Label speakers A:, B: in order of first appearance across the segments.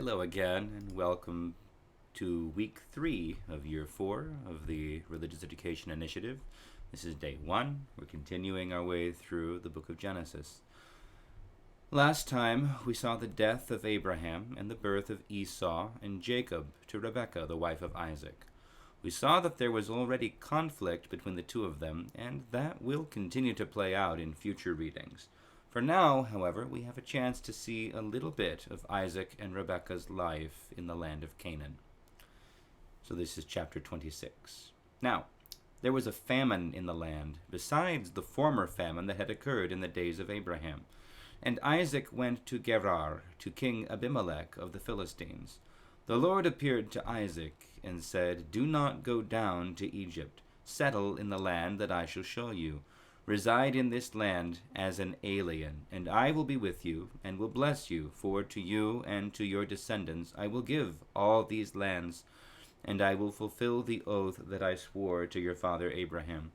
A: Hello again, and welcome to week 3 of year 4 of the Religious Education Initiative. This is day 1. We're continuing our way through the book of Genesis. Last time, we saw the death of Abraham and the birth of Esau and Jacob to Rebekah, the wife of Isaac. We saw that there was already conflict between the two of them, and that will continue to play out in future readings. For now, however, we have a chance to see a little bit of Isaac and Rebekah's life in the land of Canaan. So this is chapter 26. Now, there was a famine in the land, besides the former famine that had occurred in the days of Abraham. And Isaac went to Gerar, to King Abimelech of the Philistines. The Lord appeared to Isaac and said, "Do not go down to Egypt. Settle in the land that I shall show you. Reside in this land as an alien, and I will be with you, and will bless you, for to you and to your descendants I will give all these lands, and I will fulfill the oath that I swore to your father Abraham.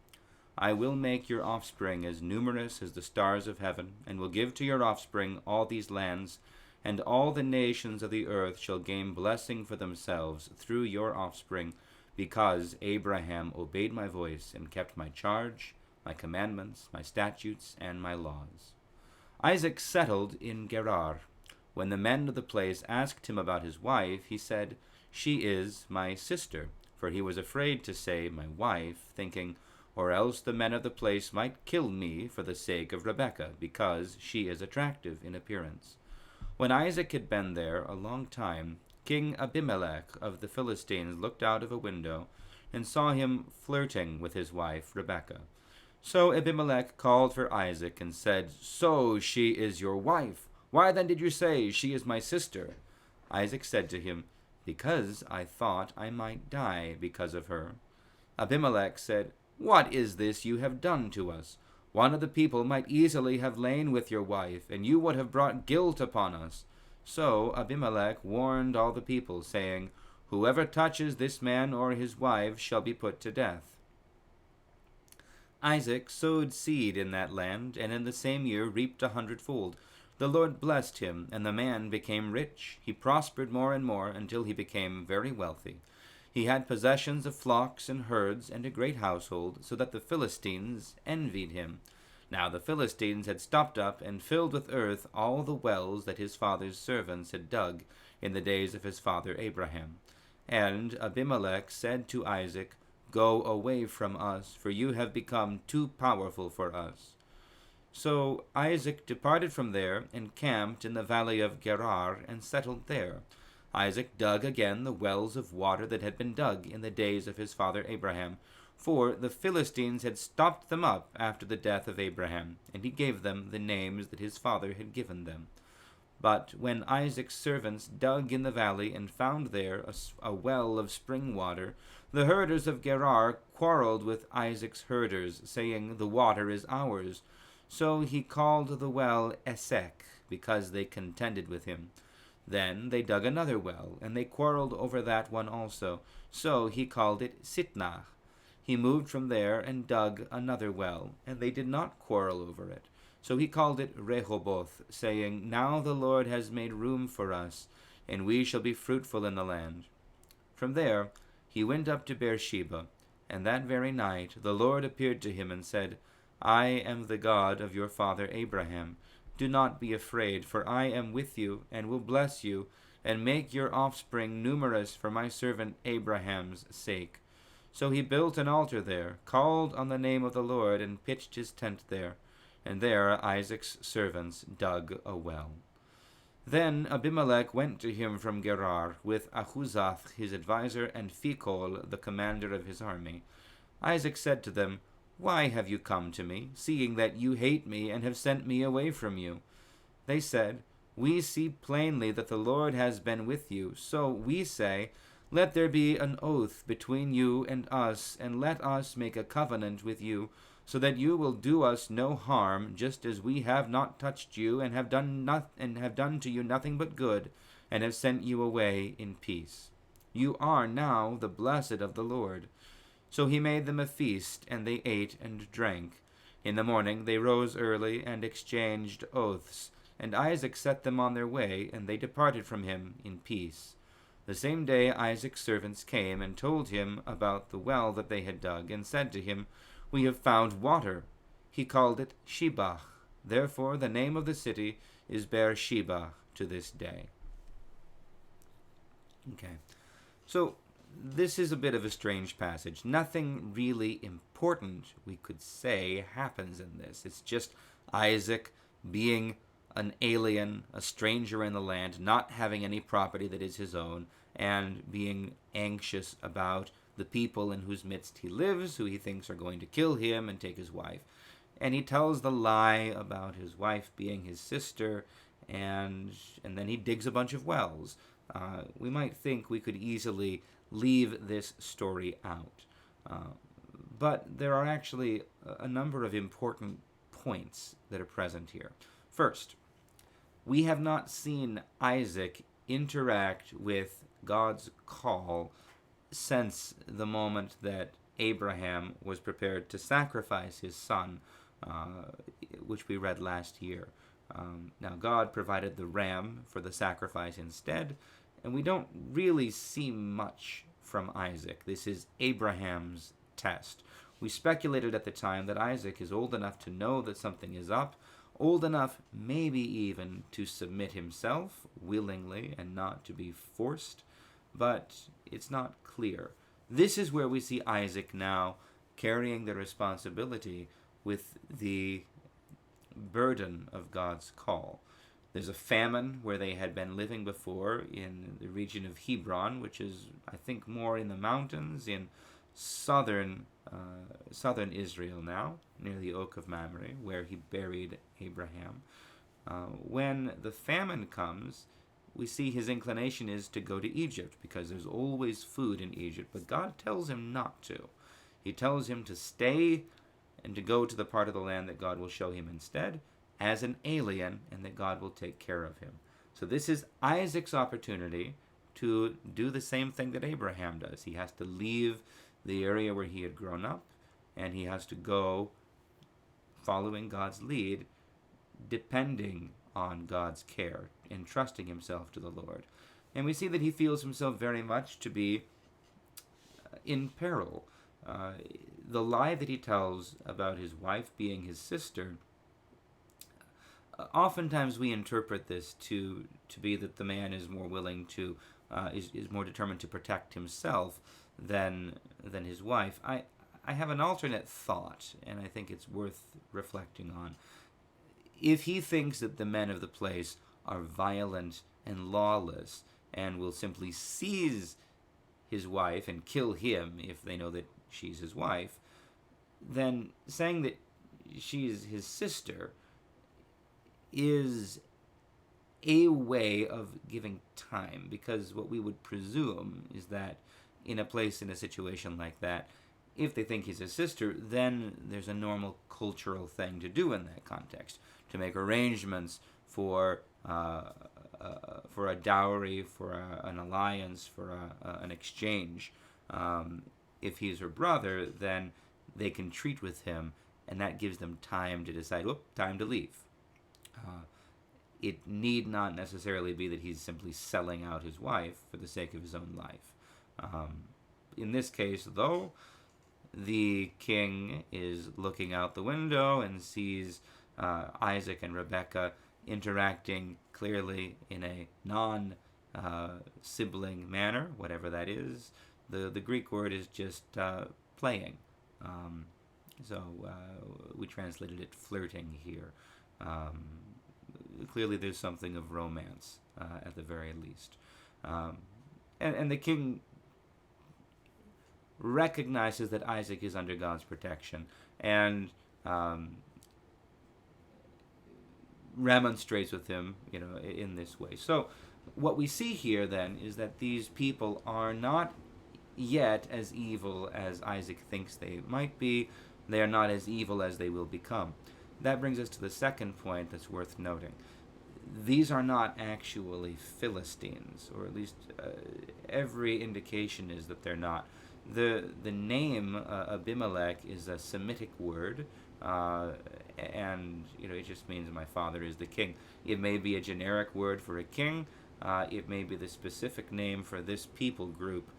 A: I will make your offspring as numerous as the stars of heaven, and will give to your offspring all these lands, and all the nations of the earth shall gain blessing for themselves through your offspring, because Abraham obeyed my voice and kept my charge, my commandments, my statutes, and my laws." Isaac settled in Gerar. When the men of the place asked him about his wife, he said, "She is my sister," for he was afraid to say "my wife," thinking, "Or else the men of the place might kill me for the sake of Rebekah, because she is attractive in appearance." When Isaac had been there a long time, King Abimelech of the Philistines looked out of a window and saw him flirting with his wife Rebekah. So Abimelech called for Isaac and said, "So she is your wife. Why then did you say, 'She is my sister'?" Isaac said to him, "Because I thought I might die because of her." Abimelech said, "What is this you have done to us? One of the people might easily have lain with your wife, and you would have brought guilt upon us." So Abimelech warned all the people, saying, "Whoever touches this man or his wife shall be put to death." Isaac sowed seed in that land, and in the same year reaped 100-fold. The Lord blessed him, and the man became rich. He prospered more and more until he became very wealthy. He had possessions of flocks and herds and a great household, so that the Philistines envied him. Now the Philistines had stopped up and filled with earth all the wells that his father's servants had dug in the days of his father Abraham. And Abimelech said to Isaac, "Go away from us, for you have become too powerful for us." So Isaac departed from there and camped in the valley of Gerar and settled there. Isaac dug again the wells of water that had been dug in the days of his father Abraham, for the Philistines had stopped them up after the death of Abraham, and he gave them the names that his father had given them. But when Isaac's servants dug in the valley and found there a well of spring water, the herders of Gerar quarreled with Isaac's herders, saying, "The water is ours." So he called the well Esek, because they contended with him. Then they dug another well, and they quarreled over that one also. So he called it Sitnah. He moved from there and dug another well, and they did not quarrel over it. So he called it Rehoboth, saying, "Now the Lord has made room for us, and we shall be fruitful in the land." From there he went up to Beersheba, and that very night the Lord appeared to him and said, "I am the God of your father Abraham. Do not be afraid, for I am with you, and will bless you, and make your offspring numerous for my servant Abraham's sake." So he built an altar there, called on the name of the Lord, and pitched his tent there. And there Isaac's servants dug a well. Then Abimelech went to him from Gerar, with Ahuzath his adviser, and Phicol the commander of his army. Isaac said to them, "Why have you come to me, seeing that you hate me and have sent me away from you?" They said, "We see plainly that the Lord has been with you. So we say, let there be an oath between you and us, and let us make a covenant with you, so that you will do us no harm, just as we have not touched you, and have done to you nothing but good, and have sent you away in peace. You are now the blessed of the Lord." So he made them a feast, and they ate and drank. In the morning they rose early and exchanged oaths. And Isaac set them on their way, and they departed from him in peace. The same day Isaac's servants came and told him about the well that they had dug, and said to him, "We have found water." He called it Shebach. Therefore the name of the city is Beersheba to this day. Okay, so this is a bit of a strange passage. Nothing really important, we could say, happens in this. It's just Isaac being an alien, a stranger in the land, not having any property that is his own, and being anxious about the people in whose midst he lives, who he thinks are going to kill him and take his wife. And he tells the lie about his wife being his sister, and then he digs a bunch of wells. We might think we could easily leave this story out. But there are actually a number of important points that are present here. First, we have not seen Isaac interact with God's call since the moment that Abraham was prepared to sacrifice his son, which we read last year. Now, God provided the ram for the sacrifice instead, and we don't really see much from Isaac. This is Abraham's test. We speculated at the time that Isaac is old enough to know that something is up, old enough maybe even to submit himself willingly and not to be forced, but it's not clear. This is where we see Isaac now carrying the responsibility with the burden of God's call. There's a famine where they had been living before in the region of Hebron, which is, I think, more in the mountains in southern Israel now, near the Oak of Mamre, where he buried Abraham. When the famine comes, we see his inclination is to go to Egypt, because there's always food in Egypt, but God tells him not to. He tells him to stay and to go to the part of the land that God will show him instead, as an alien, and that God will take care of him. So this is Isaac's opportunity to do the same thing that Abraham does. He has to leave the area where he had grown up, and he has to go following God's lead, depending on God's care, entrusting himself to the Lord. And we see that he feels himself very much to be in peril. The lie that he tells about his wife being his sister, oftentimes we interpret this to be that the man is more willing to, is more determined to protect himself than his wife. I have an alternate thought, and I think it's worth reflecting on. If he thinks that the men of the place are violent and lawless and will simply seize his wife and kill him if they know that she's his wife, then saying that she's his sister is a way of giving time, because what we would presume is that in a situation like that, if they think he's his sister, then there's a normal cultural thing to do in that context, to make arrangements for a dowry, for an alliance, for an exchange. If he's her brother, then they can treat with him, and that gives them time to decide, time to leave. It need not necessarily be that he's simply selling out his wife for the sake of his own life. In this case, though, the king is looking out the window and sees Isaac and Rebekah interacting clearly in a non-sibling manner, whatever that is. The Greek word is just playing. So we translated it flirting here. Clearly there's something of romance at the very least. And the king recognizes that Isaac is under God's protection and remonstrates with him, in this way. So what we see here then is that these people are not yet as evil as Isaac thinks they might be. They are not as evil as they will become. That brings us to the second point that's worth noting. These are not actually Philistines, or at least every indication is that they're not. The name Abimelech is a Semitic word, and it just means my father is the king. It may be a generic word for a king. It may be the specific name for this people group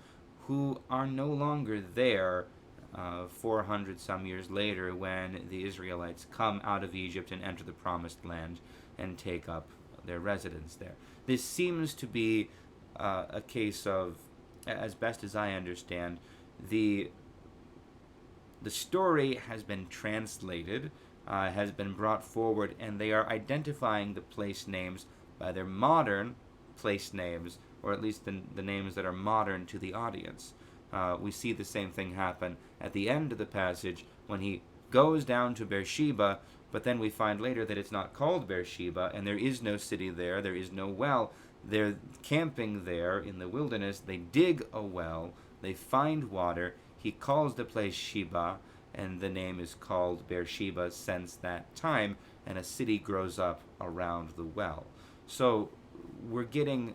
A: who are no longer there 400 some years later when the Israelites come out of Egypt and enter the promised land and take up their residence there. This seems to be a case of, as best as I understand, the story has been translated, has been brought forward, and they are identifying the place names by their modern place names, or at least the names that are modern to the audience. We see the same thing happen at the end of the passage when he goes down to Beersheba, but then we find later that it's not called Beersheba, and there is no city there, there is no well. They're camping there in the wilderness. They dig a well, they find water. He calls the place Sheba, and the name is called Beersheba since that time, and a city grows up around the well. So we're getting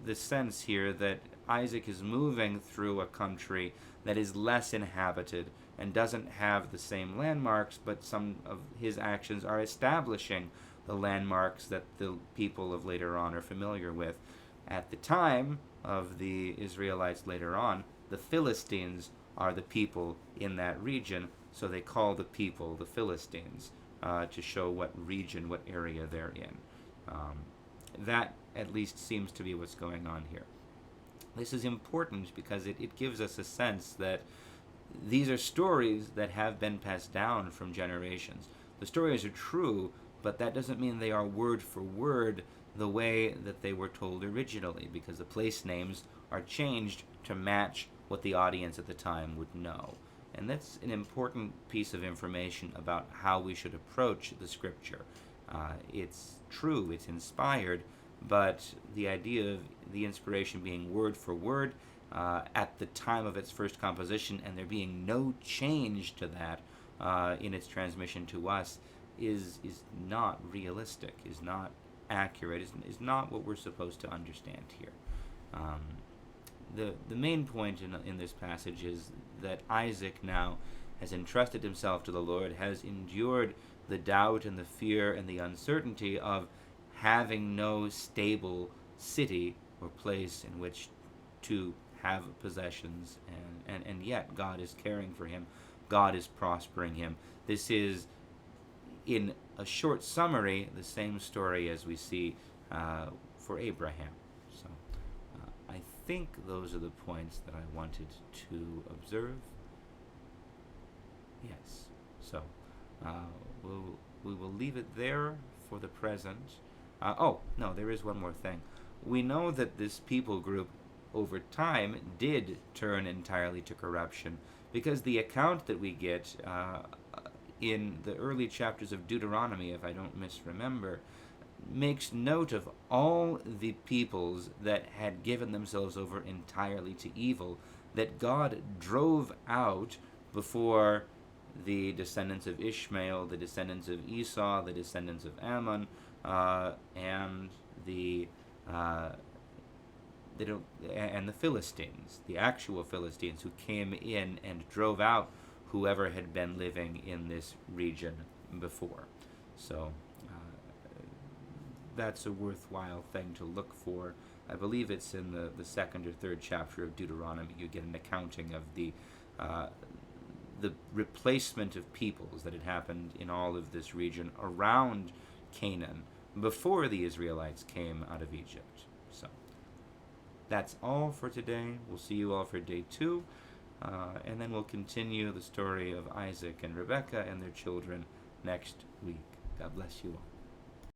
A: the sense here that Isaac is moving through a country that is less inhabited and doesn't have the same landmarks, but some of his actions are establishing the landmarks that the people of later on are familiar with. At the time of the Israelites later on, the Philistines are the people in that region, so they call the people the Philistines to show what region, what area they're in. That at least seems to be what's going on here. This is important because it gives us a sense that these are stories that have been passed down from generations. The stories are true, but that doesn't mean they are word for word the way that they were told originally, because the place names are changed to match what the audience at the time would know. And that's an important piece of information about how we should approach the scripture. It's true, it's inspired, but the idea of the inspiration being word for word at the time of its first composition, and there being no change to that in its transmission to us, is not realistic, is not accurate, is not what we're supposed to understand here. The main point in this passage is that Isaac now has entrusted himself to the Lord, has endured the doubt and the fear and the uncertainty of having no stable city or place in which to have possessions, and yet God is caring for him, God is prospering him. This is, in a short summary, the same story as we see for Abraham. So I think those are the points that I wanted to observe. Yes. So we will leave it there for the present. Oh, no, there is one more thing. We know that this people group over time did turn entirely to corruption, because the account that we get in the early chapters of Deuteronomy, if I don't misremember, makes note of all the peoples that had given themselves over entirely to evil, that God drove out before the descendants of Ishmael, the descendants of Esau, the descendants of Ammon, and the Philistines, the actual Philistines, who came in and drove out whoever had been living in this region before. So that's a worthwhile thing to look for. I believe it's in the second or third chapter of Deuteronomy. You get an accounting of the replacement of peoples that had happened in all of this region around Canaan before the Israelites came out of Egypt. So that's all for today. We'll see you all for day 2, and then we'll continue the story of Isaac and Rebekah and their children next week. God bless you all.